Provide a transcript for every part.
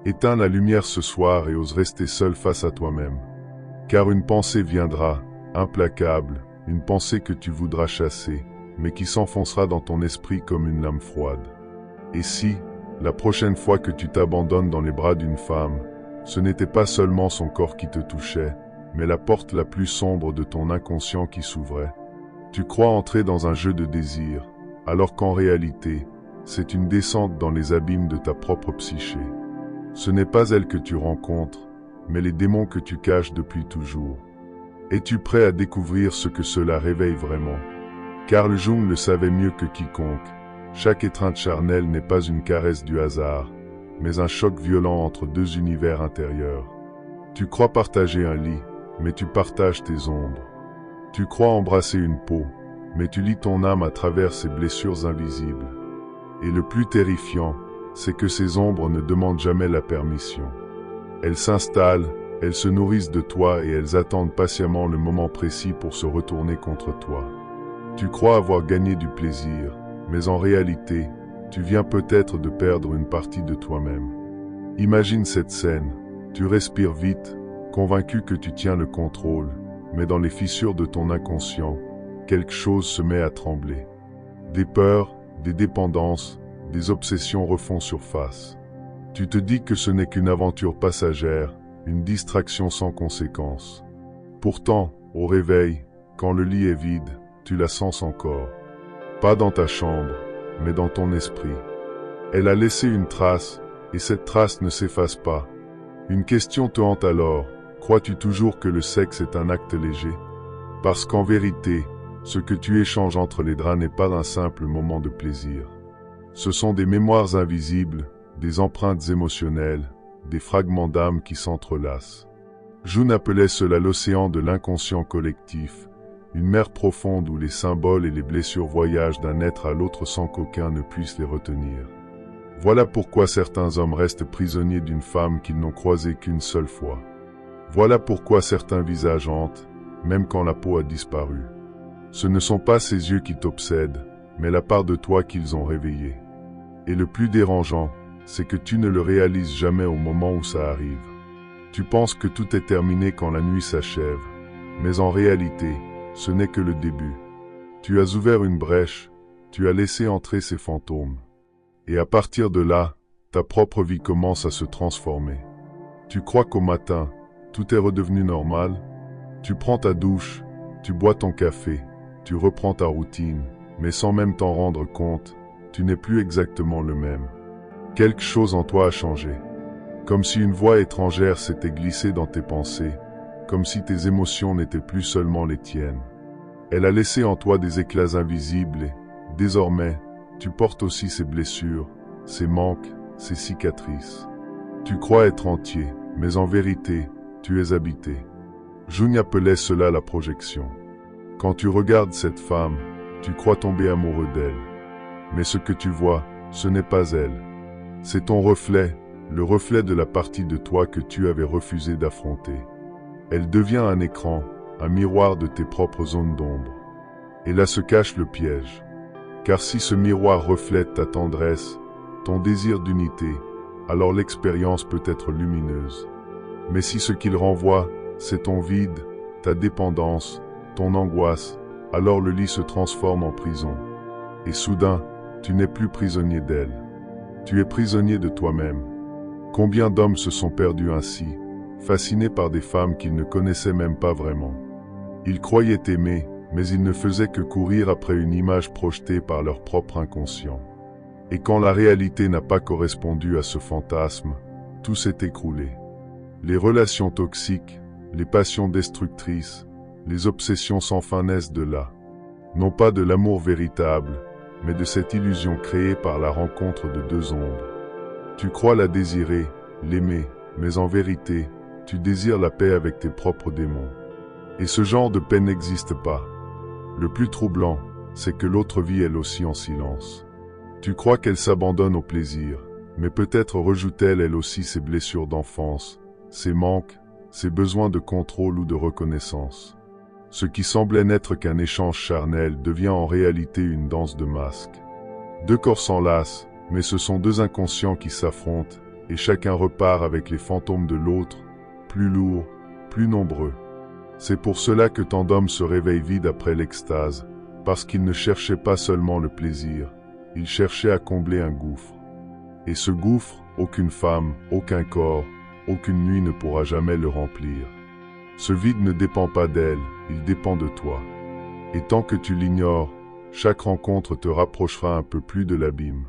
Éteins la lumière ce soir et ose rester seul face à toi-même. Car une pensée viendra, implacable, une pensée que tu voudras chasser, mais qui s'enfoncera dans ton esprit comme une lame froide. Et si, la prochaine fois que tu t'abandonnes dans les bras d'une femme, ce n'était pas seulement son corps qui te touchait, mais la porte la plus sombre de ton inconscient qui s'ouvrait. Tu crois entrer dans un jeu de désir, alors qu'en réalité, c'est une descente dans les abîmes de ta propre psyché. Ce n'est pas elle que tu rencontres, mais les démons que tu caches depuis toujours. Es-tu prêt à découvrir ce que cela réveille vraiment? Carl Jung le savait mieux que quiconque. Chaque étreinte charnelle n'est pas une caresse du hasard, mais un choc violent entre deux univers intérieurs. Tu crois partager un lit, mais tu partages tes ombres. Tu crois embrasser une peau, mais tu lis ton âme à travers ses blessures invisibles. Et le plus terrifiant, c'est que ces ombres ne demandent jamais la permission. Elles s'installent, elles se nourrissent de toi et elles attendent patiemment le moment précis pour se retourner contre toi. Tu crois avoir gagné du plaisir, mais en réalité, tu viens peut-être de perdre une partie de toi-même. Imagine cette scène, tu respires vite, convaincu que tu tiens le contrôle, mais dans les fissures de ton inconscient, quelque chose se met à trembler. Des peurs, des dépendances, des obsessions refont surface. Tu te dis que ce n'est qu'une aventure passagère, une distraction sans conséquence. Pourtant, au réveil, quand le lit est vide, tu la sens encore. Pas dans ta chambre, mais dans ton esprit. Elle a laissé une trace, et cette trace ne s'efface pas. Une question te hante alors, crois-tu toujours que le sexe est un acte léger? Parce qu'en vérité, ce que tu échanges entre les draps n'est pas un simple moment de plaisir. Ce sont des mémoires invisibles, des empreintes émotionnelles, des fragments d'âme qui s'entrelacent. Jung appelait cela l'océan de l'inconscient collectif, une mer profonde où les symboles et les blessures voyagent d'un être à l'autre sans qu'aucun ne puisse les retenir. Voilà pourquoi certains hommes restent prisonniers d'une femme qu'ils n'ont croisée qu'une seule fois. Voilà pourquoi certains visages hantent, même quand la peau a disparu. Ce ne sont pas ces yeux qui t'obsèdent, mais la part de toi qu'ils ont réveillée. Et le plus dérangeant, c'est que tu ne le réalises jamais au moment où ça arrive. Tu penses que tout est terminé quand la nuit s'achève, mais en réalité, ce n'est que le début. Tu as ouvert une brèche, tu as laissé entrer ces fantômes. Et à partir de là, ta propre vie commence à se transformer. Tu crois qu'au matin, tout est redevenu normal? Tu prends ta douche, tu bois ton café, tu reprends ta routine, mais sans même t'en rendre compte, tu n'es plus exactement le même. Quelque chose en toi a changé. Comme si une voix étrangère s'était glissée dans tes pensées, comme si tes émotions n'étaient plus seulement les tiennes. Elle a laissé en toi des éclats invisibles et, désormais, tu portes aussi ces blessures, ces manques, ces cicatrices. Tu crois être entier, mais en vérité, tu es habité. Jung appelait cela la projection. Quand tu regardes cette femme, tu crois tomber amoureux d'elle. Mais ce que tu vois, ce n'est pas elle. C'est ton reflet, le reflet de la partie de toi que tu avais refusé d'affronter. Elle devient un écran, un miroir de tes propres zones d'ombre. Et là se cache le piège. Car si ce miroir reflète ta tendresse, ton désir d'unité, alors l'expérience peut être lumineuse. Mais si ce qu'il renvoie, c'est ton vide, ta dépendance, ton angoisse, alors le lit se transforme en prison. Et soudain, tu n'es plus prisonnier d'elle. Tu es prisonnier de toi-même. Combien d'hommes se sont perdus ainsi, fascinés par des femmes qu'ils ne connaissaient même pas vraiment. Ils croyaient aimer, mais ils ne faisaient que courir après une image projetée par leur propre inconscient. Et quand la réalité n'a pas correspondu à ce fantasme, tout s'est écroulé. Les relations toxiques, les passions destructrices, les obsessions sans fin naissent de là. Non pas de l'amour véritable, mais de cette illusion créée par la rencontre de deux ombres. Tu crois la désirer, l'aimer, mais en vérité, tu désires la paix avec tes propres démons. Et ce genre de paix n'existe pas. Le plus troublant, c'est que l'autre vit elle aussi en silence. Tu crois qu'elle s'abandonne au plaisir, mais peut-être rejoue-t-elle elle aussi ses blessures d'enfance, ses manques, ses besoins de contrôle ou de reconnaissance. Ce qui semblait n'être qu'un échange charnel devient en réalité une danse de masques. Deux corps s'enlacent, mais ce sont deux inconscients qui s'affrontent, et chacun repart avec les fantômes de l'autre, plus lourds, plus nombreux. C'est pour cela que tant d'hommes se réveillent vides après l'extase, parce qu'ils ne cherchaient pas seulement le plaisir, ils cherchaient à combler un gouffre. Et ce gouffre, aucune femme, aucun corps, aucune nuit ne pourra jamais le remplir. Ce vide ne dépend pas d'elle, il dépend de toi. Et tant que tu l'ignores, chaque rencontre te rapprochera un peu plus de l'abîme.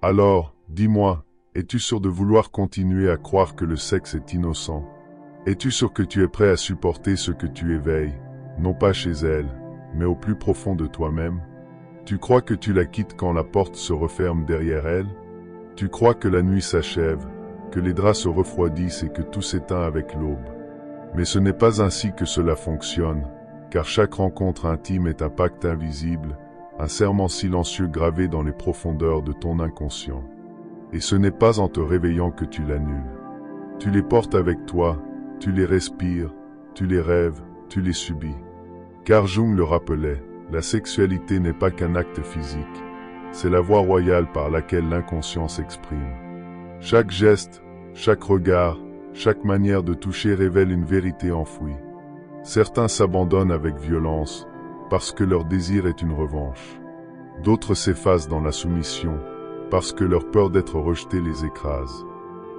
Alors, dis-moi, es-tu sûr de vouloir continuer à croire que le sexe est innocent? Es-tu sûr que tu es prêt à supporter ce que tu éveilles, non pas chez elle, mais au plus profond de toi-même? Tu crois que tu la quittes quand la porte se referme derrière elle? Tu crois que la nuit s'achève, que les draps se refroidissent et que tout s'éteint avec l'aube? Mais ce n'est pas ainsi que cela fonctionne, car chaque rencontre intime est un pacte invisible, un serment silencieux gravé dans les profondeurs de ton inconscient. Et ce n'est pas en te réveillant que tu l'annules. Tu les portes avec toi, tu les respires, tu les rêves, tu les subis. Car Jung le rappelait, la sexualité n'est pas qu'un acte physique, c'est la voie royale par laquelle l'inconscient s'exprime. Chaque geste, chaque regard, chaque manière de toucher révèle une vérité enfouie. Certains s'abandonnent avec violence, parce que leur désir est une revanche. D'autres s'effacent dans la soumission, parce que leur peur d'être rejetés les écrase.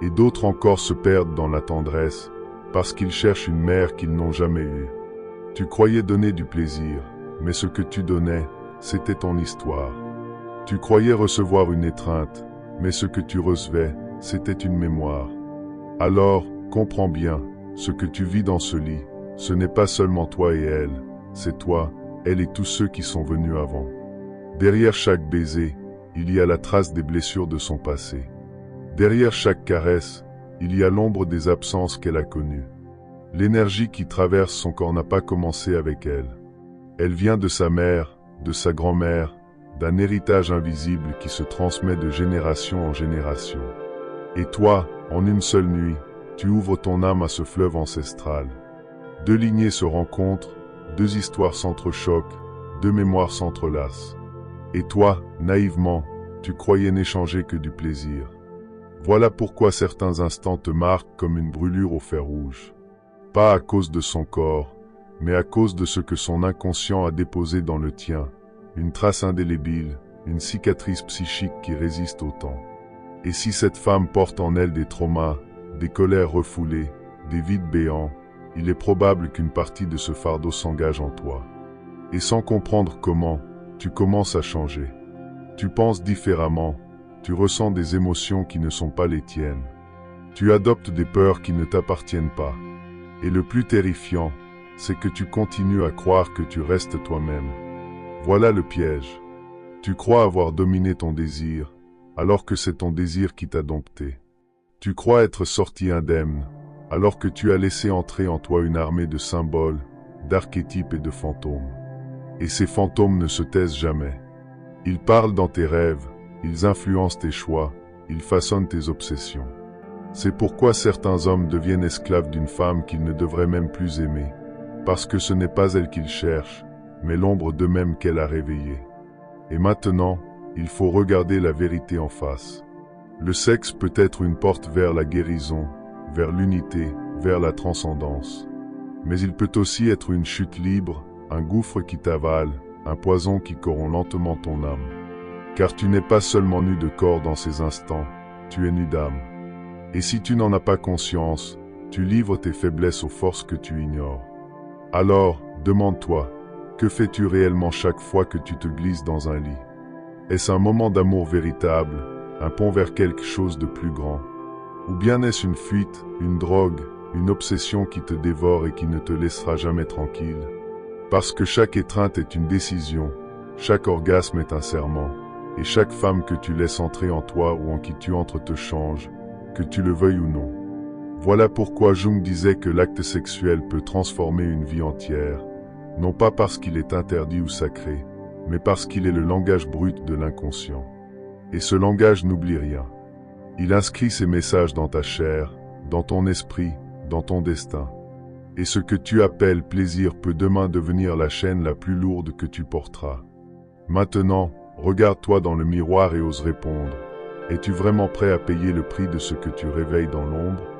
Et d'autres encore se perdent dans la tendresse, parce qu'ils cherchent une mère qu'ils n'ont jamais eue. Tu croyais donner du plaisir, mais ce que tu donnais, c'était ton histoire. Tu croyais recevoir une étreinte, mais ce que tu recevais, c'était une mémoire. Alors, comprends bien, ce que tu vis dans ce lit, ce n'est pas seulement toi et elle, c'est toi, elle et tous ceux qui sont venus avant. Derrière chaque baiser, il y a la trace des blessures de son passé. Derrière chaque caresse, il y a l'ombre des absences qu'elle a connues. L'énergie qui traverse son corps n'a pas commencé avec elle. Elle vient de sa mère, de sa grand-mère, d'un héritage invisible qui se transmet de génération en génération. Et toi, en une seule nuit, tu ouvres ton âme à ce fleuve ancestral. Deux lignées se rencontrent, deux histoires s'entrechoquent, deux mémoires s'entrelacent. Et toi, naïvement, tu croyais n'échanger que du plaisir. Voilà pourquoi certains instants te marquent comme une brûlure au fer rouge. Pas à cause de son corps, mais à cause de ce que son inconscient a déposé dans le tien, une trace indélébile, une cicatrice psychique qui résiste au temps. Et si cette femme porte en elle des traumas, des colères refoulées, des vides béants, il est probable qu'une partie de ce fardeau s'engage en toi. Et sans comprendre comment, tu commences à changer. Tu penses différemment, tu ressens des émotions qui ne sont pas les tiennes. Tu adoptes des peurs qui ne t'appartiennent pas. Et le plus terrifiant, c'est que tu continues à croire que tu restes toi-même. Voilà le piège. Tu crois avoir dominé ton désir, alors que c'est ton désir qui t'a dompté. Tu crois être sorti indemne, alors que tu as laissé entrer en toi une armée de symboles, d'archétypes et de fantômes. Et ces fantômes ne se taisent jamais. Ils parlent dans tes rêves, ils influencent tes choix, ils façonnent tes obsessions. C'est pourquoi certains hommes deviennent esclaves d'une femme qu'ils ne devraient même plus aimer, parce que ce n'est pas elle qu'ils cherchent, mais l'ombre d'eux-mêmes qu'elle a réveillée. Et maintenant, il faut regarder la vérité en face. Le sexe peut être une porte vers la guérison, vers l'unité, vers la transcendance. Mais il peut aussi être une chute libre, un gouffre qui t'avale, un poison qui corrompt lentement ton âme. Car tu n'es pas seulement nu de corps dans ces instants, tu es nu d'âme. Et si tu n'en as pas conscience, tu livres tes faiblesses aux forces que tu ignores. Alors, demande-toi, que fais-tu réellement chaque fois que tu te glisses dans un lit? Est-ce un moment d'amour véritable, un pont vers quelque chose de plus grand? Ou bien est-ce une fuite, une drogue, une obsession qui te dévore et qui ne te laissera jamais tranquille? Parce que chaque étreinte est une décision, chaque orgasme est un serment, et chaque femme que tu laisses entrer en toi ou en qui tu entres te change, que tu le veuilles ou non. Voilà pourquoi Jung disait que l'acte sexuel peut transformer une vie entière, non pas parce qu'il est interdit ou sacré, mais parce qu'il est le langage brut de l'inconscient. Et ce langage n'oublie rien. Il inscrit ses messages dans ta chair, dans ton esprit, dans ton destin. Et ce que tu appelles plaisir peut demain devenir la chaîne la plus lourde que tu porteras. Maintenant, regarde-toi dans le miroir et ose répondre. Es-tu vraiment prêt à payer le prix de ce que tu réveilles dans l'ombre?